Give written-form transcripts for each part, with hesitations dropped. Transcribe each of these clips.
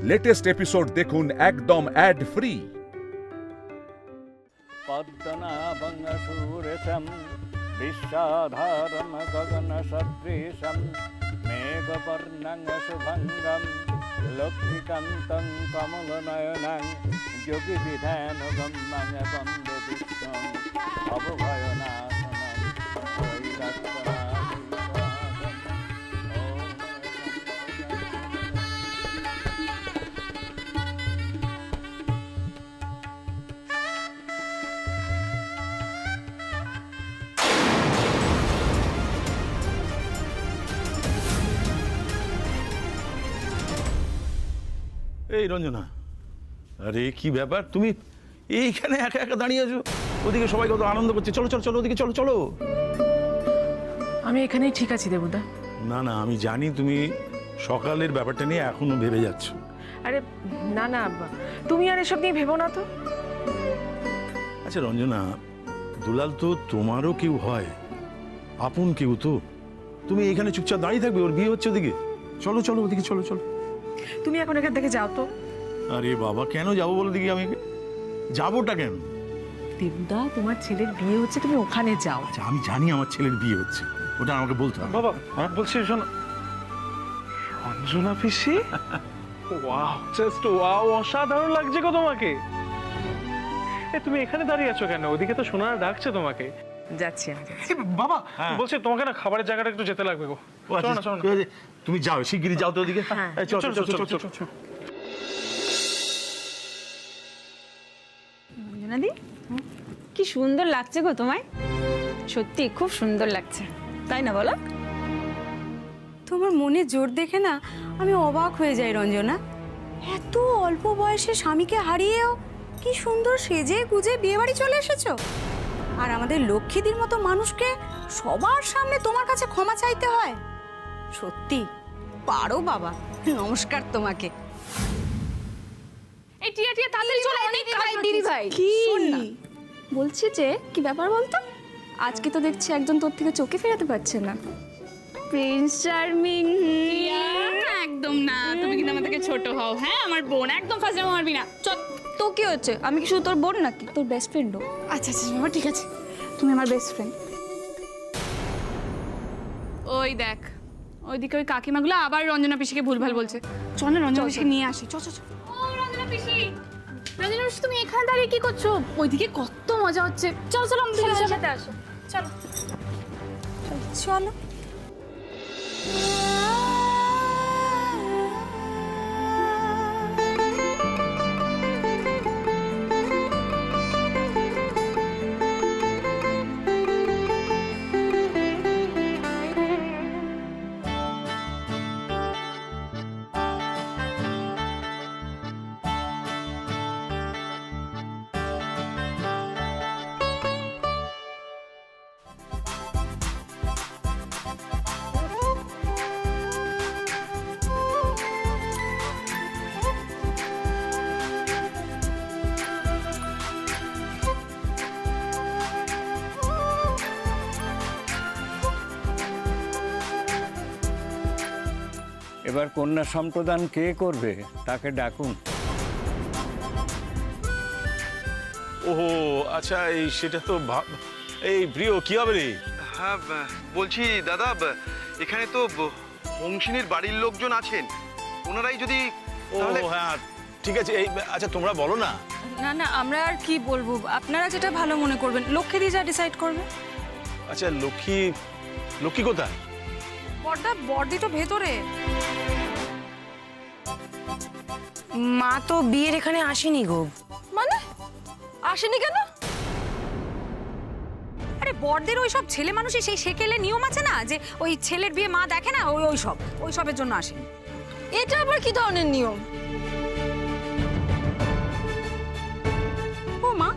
Latest episode দেখুন একদম add free. পদ্মনাভং সুরেশম বিশ্বধারম গগন সদৃশম মেঘবর্ণং শুভঙ্গম লক্ষ্মীকান্তং কমলনয়নং যোগী বিধানগম্যং বন্দে বিষ্ণুং ভবভয়নাশনং বৈরাগ্যনাশীকরণং। এই রঞ্জনা, আরে কি ব্যাপার, তুমি এইখানে একা একা দাঁড়িয়ে আছো? ওদিকে সবাই কত আনন্দ করছে, চলো চলো চলো ওদিকে চলো চলো। আমি এখানেই ঠিক আছি দেবুদা। না না, আমি জানি তুমি সকালের ব্যাপারটা নিয়ে এখনো ভেবে যাচ্ছ। আরে না না, তুমি আর এসব নিয়ে ভেবো না তো। আচ্ছা রঞ্জনা, দুলাল তো তোমারও কেউ হয়, আপন কেউ তো। তুমি এখানে চুপচাপ দাঁড়িয়ে থাকবে? ওর বিয়ে হচ্ছে ওদিকে, চলো চলো ওদিকে চলো চলো। তুমি এখন এখান থেকে যাও তো। আরে বাবা, কেন যাবো বলো দেখি? আমি যাবোটা কেন? দেবুদা, তোমার ছেলের বিয়ে হচ্ছে, তুমি ওখানে যাও। আচ্ছা আমি জানি আমার ছেলের বিয়ে হচ্ছে, ওটা আমাকে বলতে হবে। বাবা বলছি শোনো, অঞ্জনা পিসি, ওয়াও, জাস্ট ওয়াও, অসাধারণ লাগছে গো তোমাকে। তুমি এখানে দাঁড়িয়ে আছো কেন? ওদিকে তো সোনা ডাকছে তোমাকে। যাচ্ছি আমি। বাবা বলছি তোমাকে না খাবারের জায়গাটা একটু যেতে লাগবে গো। চলো না চলো না। তুমি যাও, শিগগিরই যাও তো ওদিকে। চলো চলো চলো চলো চলো। অঞ্জনাদি, কি সুন্দর লাগছে গো তোমায়, সত্যি খুব সুন্দর লাগছে, তাই না বলো? তোমার মনে জোর দেখে না আমি অবাক হয়ে যাই রঞ্জনা। এত অল্প বয়সে স্বামীকে হারিয়েও কি সুন্দর সেজে গুজে বিয়ে বাড়ি চলে এসেছো। আর আমাদের লক্ষ্মীদের মতো মানুষকে সবার সামনে তোমার কাছে ক্ষমা চাইতে হয়। সত্যি পারো বাবা, নমস্কার তোমাকে। এই টিয়া টিয়া তাড়াতাড়ি চলো, অনেক কাজ দিদি ভাই। শোন না, বলছি যে কি ব্যাপার বলতো, আজকে তো দেখছি একজন তোর থেকে চোখে ফেরাতে পারছে না। Prince charming. একদম না, তুমি কিন্তু আমার থেকে ছোট হও। হ্যাঁ, আমার বোন, একদম ফাজলাম মারবি না। চল। তো কি হচ্ছে, আমি কি শুধু তোর বোন নাকি, তোর বেস্ট ফ্রেন্ডও? আচ্ছা আচ্ছা বাবা, ঠিক আছে। তুমি আমার বেস্ট ফ্রেন্ড। ওই দেখ, ওইদিকে ওই কাকিমাগুলো আবার রঞ্জনা পিসিকে ভুলভাল বলছে। চল না, রঞ্জনা পিসিকে নিয়ে আসি। চল চল চল। ও রঞ্জনা পিসি, রঞ্জনা পিসি, তুমি এখানে দাঁড়িয়ে কি করছো? ওইদিকে কত মজা হচ্ছে। চল চল, আমাদের সাথে আসো। চলো চলো। এবার কন্যা সম্প্রদান কে করবে তাকে ডাকুন। ওহো আচ্ছা, এই সেটা তো এই প্রিয়, কি হবে রে? হ্যাঁ বলছি দাদা, এখানে তো বংশিনীর বাড়ির লোকজন আছেন, ওনারাই যদি। ও হ্যাঁ ঠিক আছে। এই আচ্ছা তোমরা বলো না। না না, আমরা আর কি বলবো, আপনারা যেটা ভালো মনে করবেন। লক্ষ্মী দি যা ডিসাইড করবে। আচ্ছা লক্ষ্মী কোথায়? বড়দা, বড়দি তো ভেতরে। মা তো বিয়ের এখানে আসেনি গো। মানে আসেনি কেন? আরে বড়দের ওই সব ছেলে মানুষই সেই সেকেলে নিয়ম আছে না, যে ওই ছেলের বিয়ে মা দেখে না, ওই সবের জন্য আসেনি। এটা আবার কি ধরনের নিয়ম? ও মা,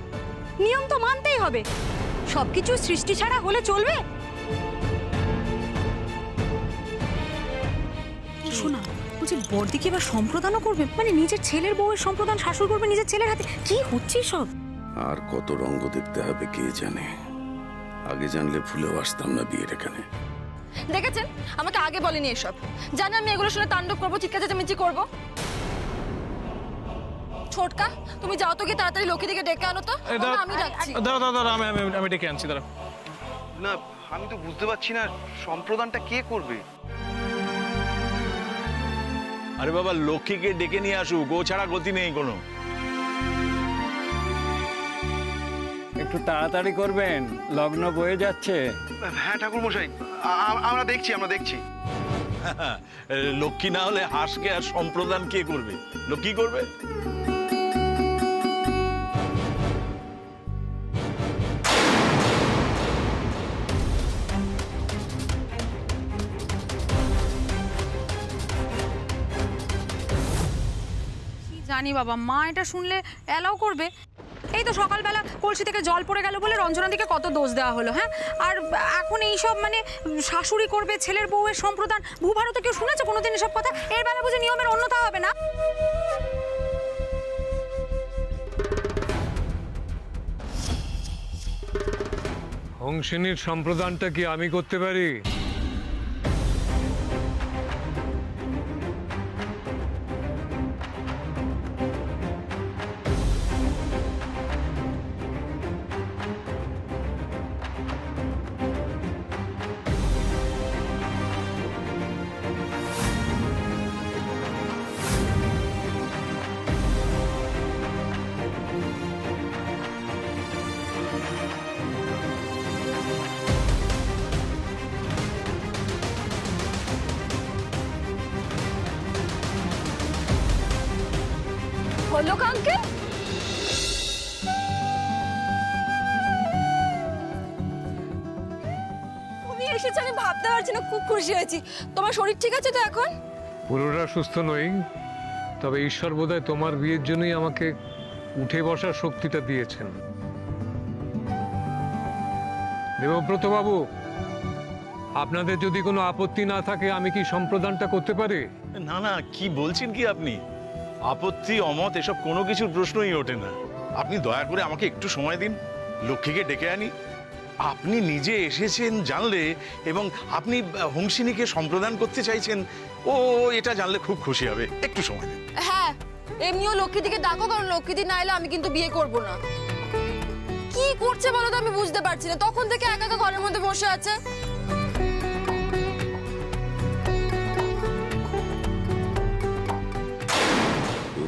নিয়ম তো মানতেই হবে, সবকিছু সৃষ্টি ছাড়া হলে চলবে? শোনা, বলছি বড়দি কি এবার সম্প্রদানও করবে? মানে নিজের ছেলের বউয়ের সম্প্রদান শাশুড় করবে নিজের ছেলের হাতে? কি হচ্ছে সব? আর কত রঙ্গ দেখতে হবে কে জানে। আগে জানলে ভুলেও আসতাম না বিয়ের এখানে। দেখেছেন, আমাকে আগে বলেনি এসব। জানে আমি এগুলো শুনে তাণ্ডব করবো, চিৎকার চেঁচামেচি করবো। ছোটকা, তুমি যাও তো গিয়ে তাড়াতাড়ি লক্ষ্মীদিকে ডেকে আনো তো। আমি ডাকছি। দাঁড়া আমি ডেকে আনছি, দাঁড়া। না, আমি তো বুঝতে পারছি না সম্প্রদানটা কে করবে। আরে বাবা, লক্ষ্মীকে ডেকে নিয়ে আসুক, ও ছাড়া গতি নেই কোনো। একটু তাড়াতাড়ি করবেন, লগ্ন বয়ে যাচ্ছে। হ্যাঁ ঠাকুর মশাই, আমরা দেখছি। লক্ষ্মী না হলে হাঁসকে আর সম্প্রদান কে করবে? লক্ষ্মী করবে। জানি বাবা, মা এটা শুনলে অ্যালাউ করবে? এই তো সকালবেলা কলসি থেকে জল পড়ে গেল বলে রঞ্জনাদিকে কত দোষ দেওয়া হলো। হ্যাঁ, আর এখন এইসব মানে শাশুড়ি করবে, ছেলের বউয়ের সম্প্রদান, ভূভারতে কেউ শুনেছে কোনোদিন এসব কথা? এর বেলা বুঝে নিয়মের অন্যতা হবে না? হংসিনীর সম্প্রদানটা কি আমি করতে পারি? হলো কাঙ্কে? তুমি এসেছো আমি ভাবতে পারছি না, খুব খুশি হয়েছি। তোমার শরীর ঠিক আছে তো এখন? পুরোটা সুস্থ নই, তবে ঈশ্বর বোধহয় তোমার বিয়ের জন্যই আমাকে উঠে বসার শক্তিটা দিয়েছেন। দেবব্রত বাবু, আপনাদের যদি কোনো আপত্তি না থাকে আমি কি সম্প্রদানটা করতে পারি? না না, কি বলছেন কি আপনি? আপত্তি অমত এসব কোনো কিছুর প্রশ্নই ওঠে না। আপনি দয়া করে আমাকে একটু সময় দিন, লক্ষ্মীকে ডেকে আনি। আপনি নিজে এসেছেন জানলে এবং আপনি হংসিনীকে সম্প্রদান করতে চাইছেন, ও এটা জানলে খুব খুশি হবে। একটু সময় দিন। হ্যাঁ, এমনিও লক্ষ্মীদিকে ডাকো, কারণ লক্ষ্মীদি না এলে আমি কিন্তু বিয়ে করব না। কি করছে বলো তো, আমি বুঝতে পারছি না। তখন থেকে একা একা ঘরের মধ্যে বসে আছে।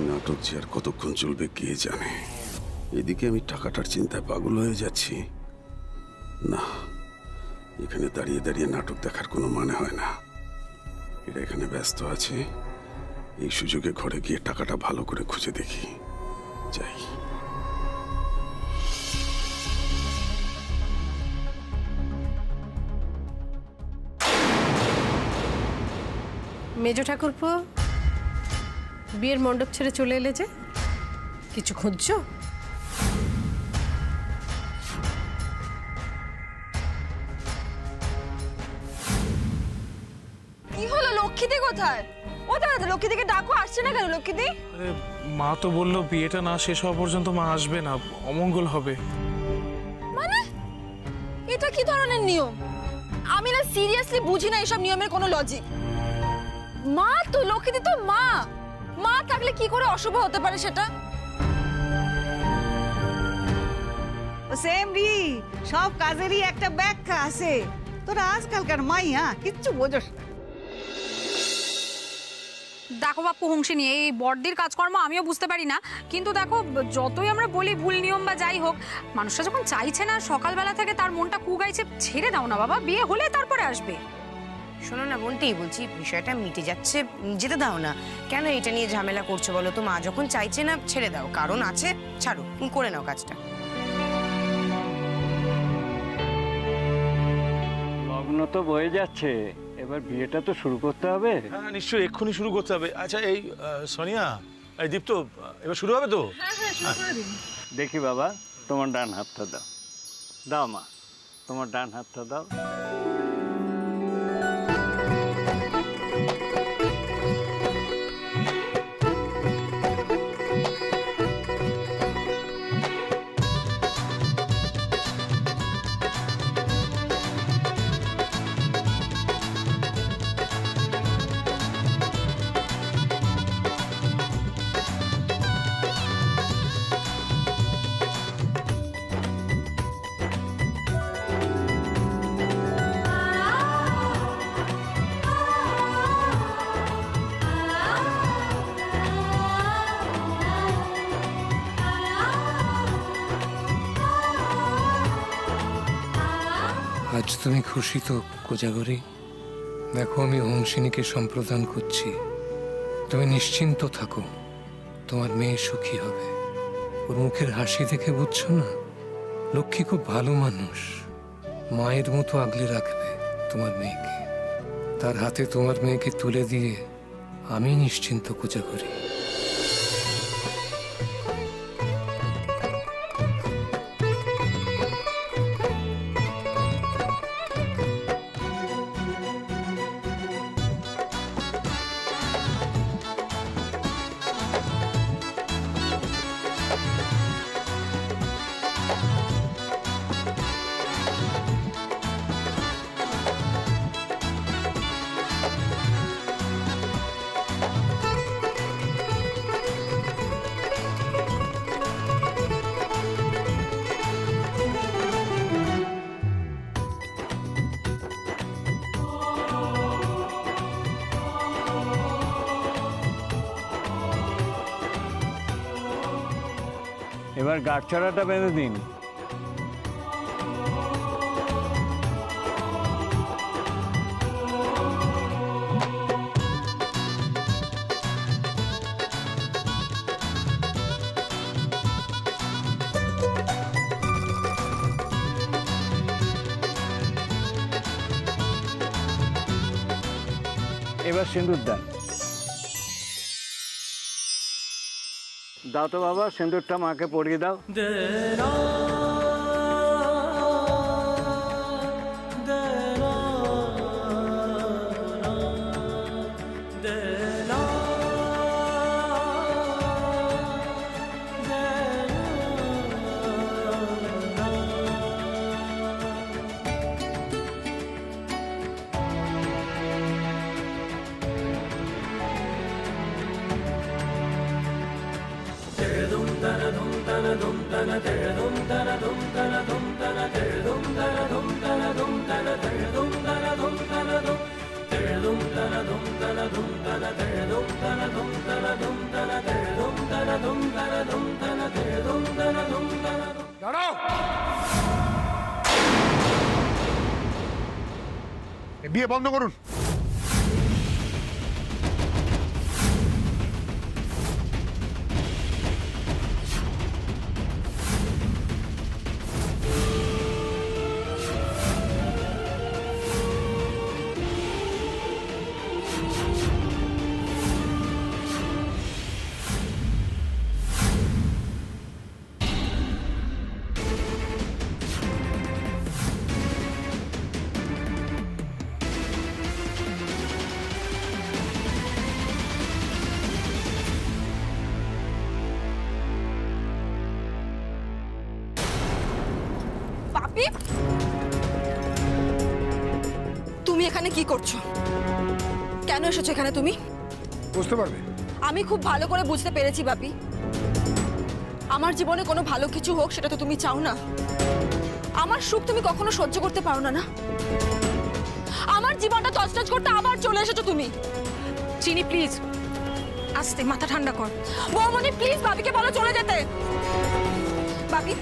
নাটক যে আর কতক্ষণ চলবে কে জানে। এদিকে আমি টাকাটার চিন্তায় পাগল হয়ে যাচ্ছি। না, এখানে দাঁড়িয়ে দাঁড়িয়ে নাটক দেখার কোনো মানে হয় না। এরা এখানে ব্যস্ত আছে, এই সুযোগে ঘরে গিয়ে টাকাটা ভালো করে খুঁজে দেখি। যাই। মেজ ঠাকুরপো, বিয়ের মণ্ডপ ছেড়ে চলে এলে যে, কিছু খুঁজছো? কি হলো, লক্ষ্মীদি কোথায়? ও দাদা, লক্ষ্মীদিকে ডাকো, আসছে না কেন লক্ষ্মীদি? মা তো বললো বিয়েটা না শেষ হওয়া পর্যন্ত মা আসবে না, অমঙ্গল হবে। মানে এটা কি ধরনের নিয়ম? আমি না সিরিয়াসলি বুঝি না এসব নিয়মের কোনো লজিক। মা তো, লক্ষ্মীদি তো মা, মা থাকলে কি করে অশুভ হতে পারে সেটা? সেম রি, সব কাজেরই একটা ব্যাখ্যা আছে। তোরা আজকালকার মাইয়া কিচ্ছু বোঝস না। দেখো বাপু হংসিনী, এই বড়দির কাজকর্ম আমিও বুঝতে পারি না, কিন্তু দেখো যতই আমরা বলি ভুল নিয়ম বা যাই হোক, মানুষটা যখন চাইছে না সকালবেলা থেকে, তার মনটা কুগাইছে, ছেড়ে দাও না বাবা, বিয়ে হলে তারপরে আসবে। শোনো না বোনটি, বলছি বিষয়টা মিটে যাচ্ছে, যেতে দাও না। কেন এটা নিয়ে ঝামেলা করছো বলো তো? মা যখন চাইছে না, ছেড়ে দাও। কারণ আছে, ছাড়ো, তুমি করে নাও কাজটা। লগ্ন তো বয়ে যাচ্ছে, এবার বিয়েটা তো শুরু করতে হবে। হ্যাঁ নিশ্চয়ই, এক্ষুনি শুরু করতে হবে। আচ্ছা এই সোনিয়া, এই দীপ্ত, এবার শুরু হবে তো? দেখি বাবা, তোমার ডান হাতটা দাও। দাও মা, তোমার ডান হাতটা দাও। তুমি খুশি তো কোজাগরী? দেখো, আমি হংসিনীকে সম্প্রদান করছি। তুমি নিশ্চিন্ত থাকো, তোমার মেয়ে সুখী হবে। ওর মুখের হাসি দেখে বুঝছো না, লক্ষ্মী খুব ভালো মানুষ, মায়ের মতো আগলে রাখবে তোমার মেয়েকে। তার হাতে তোমার মেয়েকে তুলে দিয়ে আমি নিশ্চিন্ত কোজাগরী। এবার গাঁটছড়াটা বেঁধে দিন। এবার সিঁদুর দেন। দাও তো বাবা, সিঁদুরটা মাকে পরিয়ে দাও। দাঁড়াও, বিয়ে বন্ধ করুন। পাপি, তুমি এখানে কি করছো? কেন এসেছো এখানে তুমি? বুঝতে পারবে। আমি খুব ভালো করে বুঝতে পেরেছি বাপি। আমার জীবনে কোনো ভালো কিছু হোক সেটা তো তুমি চাও না। আমার সুখ তুমি কখনো সহ্য করতে পারো না, না? আমার জীবনটা তছনছ করতে আবার চলে এসেছো তুমি। চিনি প্লিজ, আস্তে, মাথা ঠান্ডা কর। বৌমনি প্লিজ বাপিকে বলো চলে যেতে। বাপি,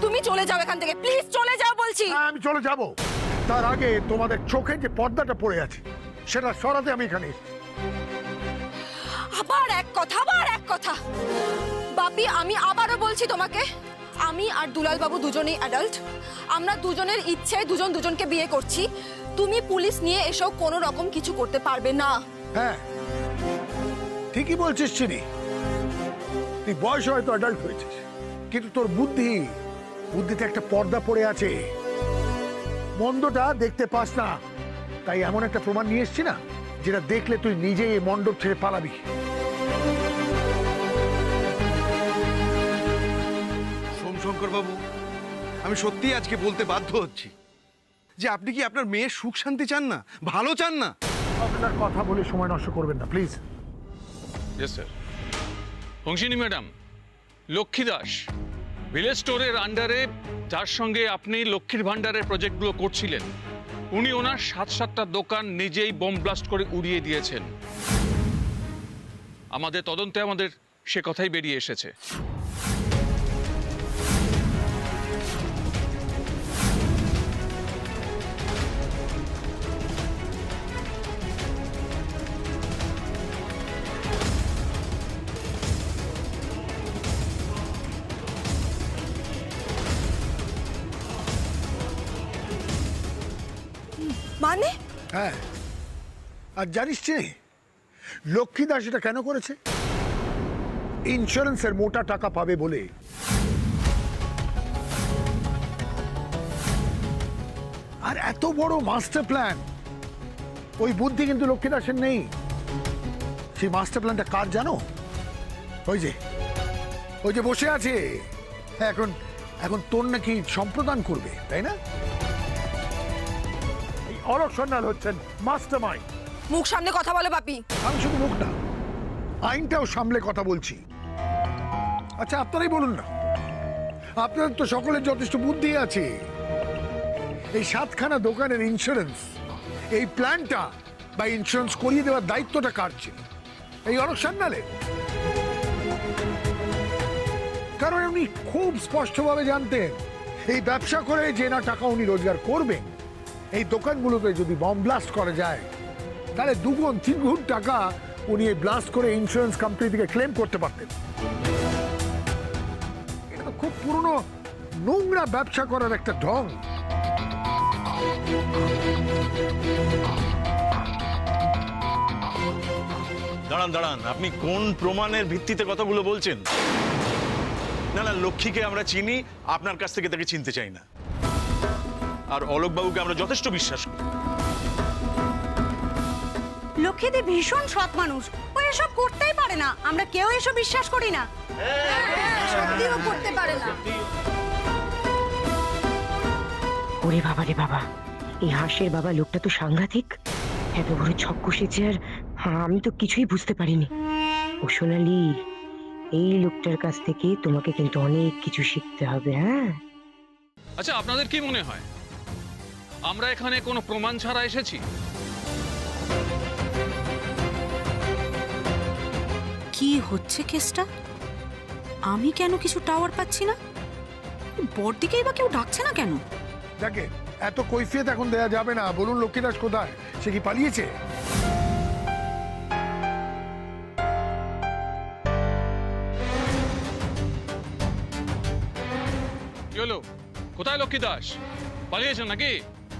তুমি চলে যাও এখান থেকে, প্লিজ চলে যাও বলছি। আমি চলে যাব, তার আগে তোমাদের চোখে যে পর্দাটা পড়ে আছে সেটা সরাতে আমি এখানে। আবার এক কথা, আবার এক কথা। বাপি, আমি আবারও বলছি তোমাকে, আমি আর দুলাল বাবু দুজনেই অ্যাডাল্ট। আমরা দুজনের ইচ্ছে দুজন দুজনকে বিয়ে করছি। তুমি পুলিশ নিয়ে এসেও কোনো রকম কিছু করতে পারবে না। হ্যাঁ, ঠিকই বলছিস চিনি। তুই বয়স হয়তো অ্যাডাল্ট হয়েছিস, কিন্তু তোর বুদ্ধিতে একটা পর্দা পড়ে আছে। মন্দটা দেখতে পাস না, তাই এমন একটা প্রমাণ নিয়ে এসছি না, যেটা দেখলে তুই নিজেই এই মণ্ডপ ছেড়ে পালাবি। সোমশঙ্কর বাবু, আমি সত্যিই আজকে বলতে বাধ্য হচ্ছি যে আপনি কি আপনার মেয়ের সুখ শান্তি চান না, ভালো চান না? আপনার কথা বলে সময় নষ্ট করবেন না please. Yes sir. Hamsini madam, Lakshmi Das village স্টোরের আন্ডারে যার সঙ্গে আপনি লক্ষ্মীর ভান্ডারের প্রজেক্টগুলো করছিলেন, উনি ওনার 7-7টা দোকান নিজেই বোম ব্লাস্ট করে উড়িয়ে দিয়েছেন। আমাদের তদন্তে আমাদের সে কথাই বেরিয়ে এসেছে। মানে? হ্যাঁ, আর জানিস চিনি লক্ষ্মী দাস এটা কেন করেছে? ইন্স্যুরেন্সের মোটা টাকা পাবে বলে। আর এত বড় মাস্টার প্ল্যান, ওই বুদ্ধি কিন্তু লক্ষ্মী দাসের নেই। সেই মাস্টার প্ল্যানটা কার জানো? ওই যে বসে আছে এখন, এখন তোর নাকি সম্প্রদান করবে, তাই না? এই অলোক সন্ন্যাল হচ্ছেন মাস্টার মাইন্ড। মুখ সামনে কথা বলে বাপি। আমি শুধু মুখ না, আইনটাও সামলে কথা বলছি। আচ্ছা আপনারাই বলুন না, আপনাদের তো সকলের যথেষ্ট বুদ্ধি আছে। এই 7খানা দোকানের ইন্স্যুরেন্স, এই প্ল্যানটা বা ইন্স্যুরেন্স করিয়ে দেওয়ার দায়িত্বটা কার ছিল? এই অলোক সান্যালের। কারণ উনি খুব স্পষ্টভাবে জানতেন এই ব্যবসা করে যে না টাকা উনি রোজগার করবেন, এই দোকানগুলোতে যদি বম ব্লাস্ট করা যায় তাহলে 2 গুণ 3 গুণ টাকা উনি এই ব্লাস্ট করে ইন্স্যুরেন্স কোম্পানি থেকে ক্লেম করতে পারতেন। এটা তো খুব পুরনো নোংরা ব্যবসা করার একটা ঢং। দাঁড়ান দাঁড়ান, আপনি কোন প্রমাণের ভিত্তিতে কথাগুলো বলছেন? না না, লক্ষ্মীকে আমরা চিনি, আপনার কাছ থেকে তাকে চিনতে চাই না। আর অলোকবাবুকে আমরা যথেষ্ট বিশ্বাস করি। লক্ষ্মীদি ভীষণ সৎ মানুষ, ও এসব করতেই পারে না। আমরা কেউ এসব বিশ্বাস করি না। সত্যিও করতে পারে না। ওরে বাবা রে বাবা, এই হাঁসের বাবা লোকটা তো সাংঘাতিক। এত বড় ছক কষেছে আর আমি তো কিছুই বুঝতে পারিনি। ও সোনালি, এই লোকটার কাছ থেকে তোমাকে কিন্তু অনেক কিছু শিখতে হবে। হ্যাঁ, আচ্ছা আপনাদের কি মনে হয় আমরা এখানে কোনো প্রমাণ ছাড়া এসেছি? কি হচ্ছে কেসটা? আমি কেন কিছু টাওয়ার পাচ্ছি না? বড়দিকেই বা কেউ ডাকছে না কেন? দেখে এত কৈফিয়ত এখন দেয়া যাবে না। বলুন লক্ষ্মী দাস কোথায়? সে কি পালিয়েছে? কি হলো? কোথায় লক্ষ্মী দাস? পালিয়েছেন নাকি?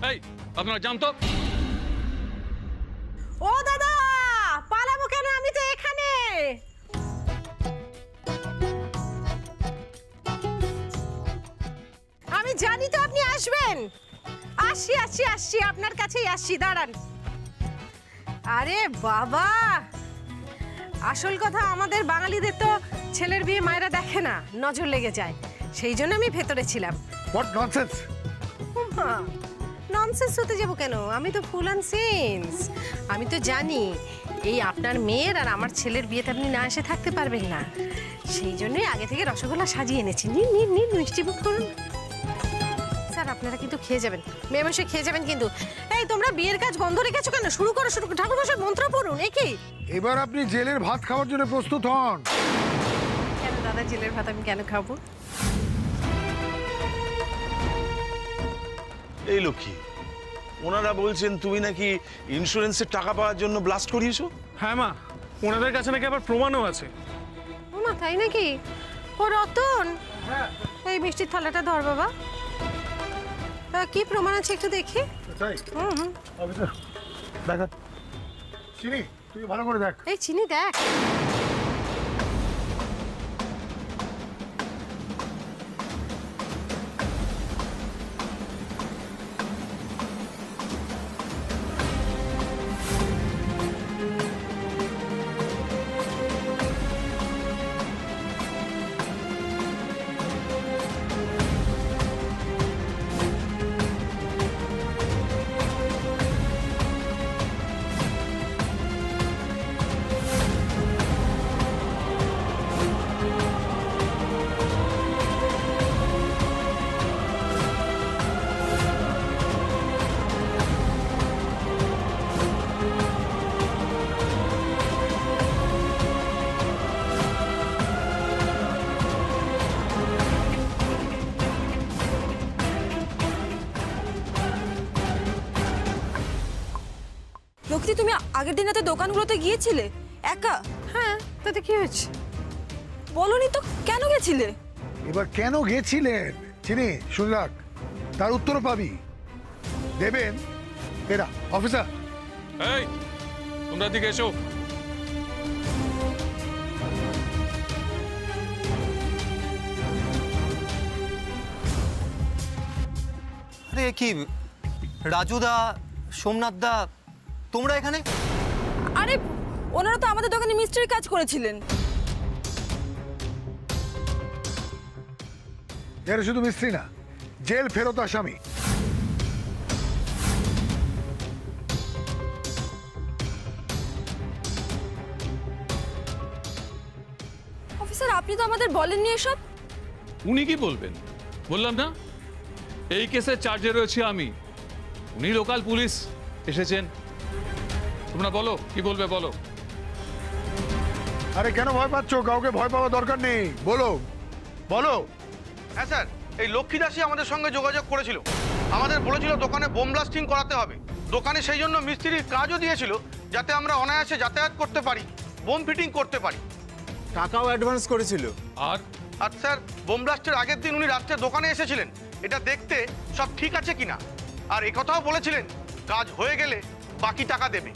এই আপনারা জান তো। ও দাদা, পালাবো কেন? আমি তো এখানে। আমি জানি তো আপনি আসবেন। আসছি আপনার কাছেই আসছি, দাঁড়ান। আরে বাবা, আসল কথা আমাদের বাঙালিদের তো ছেলের বিয়ে মায়েরা দেখে না, নজর লেগে যায়। সেই জন্য আমি ভেতরে ছিলাম। What nonsense! ননসেন্স হতে যাবো কেন? আমি তো ফুল অ্যান্ড সেন্স। আমি তো জানি এই আপনার মেয়ের আর আমার ছেলের বিয়েতে আপনি না এসে থাকতে পারবেন না। সেই জন্যই আগে থেকে রসগোল্লা সাজিয়ে এনেছি। নিন নিন নিন, মিষ্টি মুখ করুন। স্যার আপনারা কিন্তু খেয়ে যাবেন, মেয়ে বসে খেয়ে যাবেন কিন্তু। এই তোমরা বিয়ের কাজ বন্ধ রেখেছো কেন? শুরু করো, ঠাকুর বসে মন্ত্র পড়ুন। এ কি? এবার আপনি জেলের ভাত খাওয়ার জন্য প্রস্তুত হন। কেন দাদা, জেলের ভাত আমি কেন খাবো? এই লক্ষ্মী, ওনারা বলছেন তুমি নাকি ইন্স্যুরেন্সের টাকা পাওয়ার জন্য ব্লাস্ট করিয়েছো। হ্যাঁ মা, ওনাদের কাছে নাকি আবার প্রমাণও আছে। ও মা, তাই নাকি? ও রতন, এই মিষ্টির থালাটা ধর বাবা। কি প্রমাণ আছে একটু দেখি। দেখা চিনি, তুই ভালো করে দেখ। এই চিনি দেখ। লক্ষ্মী, তুমি আগের দিন রাতে দোকানগুলোতে গিয়েছিলে একা? হ্যাঁ, তাতে কি হয়েছে? বলনি তো কেন গেছিলে? এবার কেন গেছিলেন চিনি শুনে রাখ, তার উত্তর পাবি। দেবেন এরা অফিসার। এই তোমরা দিকে এসো। আরে কি রাজুদা, সোমনাথদা, তোমরা এখানে? আরে ওনারা তো আমাদের দোকানে মিস্ত্রির কাজ করেছিলেন। এরা শুধু মিস্ত্রি না, জেল ফেরত আসামি। অফিসার আপনি তো আমাদের বলেননি এসব। উনি কি বলবেন? বললাম না এই কেসের চার্জে রয়েছে আমি, উনি লোকাল পুলিশ এসেছেন। তোমরা বলো কি বলবে বলো। আরে কেন ভয় পাচ্ছ? কাউকে ভয় পাওয়া দরকার নেই, বলো বলো। হ্যাঁ স্যার, এই লক্ষ্মী দাসী আমাদের সঙ্গে যোগাযোগ করেছিল, আমাদের বলেছিল দোকানে বোম ব্লাস্টিং করাতে হবে। দোকানে সেই জন্য মিস্ত্রির কাজও দিয়েছিল, যাতে আমরা অনায়াসে যাতায়াত করতে পারি, বোম ফিটিং করতে পারি। টাকাও অ্যাডভান্স করেছিল। আর স্যার, বোম ব্লাস্টের আগের দিন উনি রাত্রে দোকানে এসেছিলেন এটা দেখতে সব ঠিক আছে কিনা, আর একথাও বলেছিলেন কাজ হয়ে গেলে বাকি টাকা দেবে।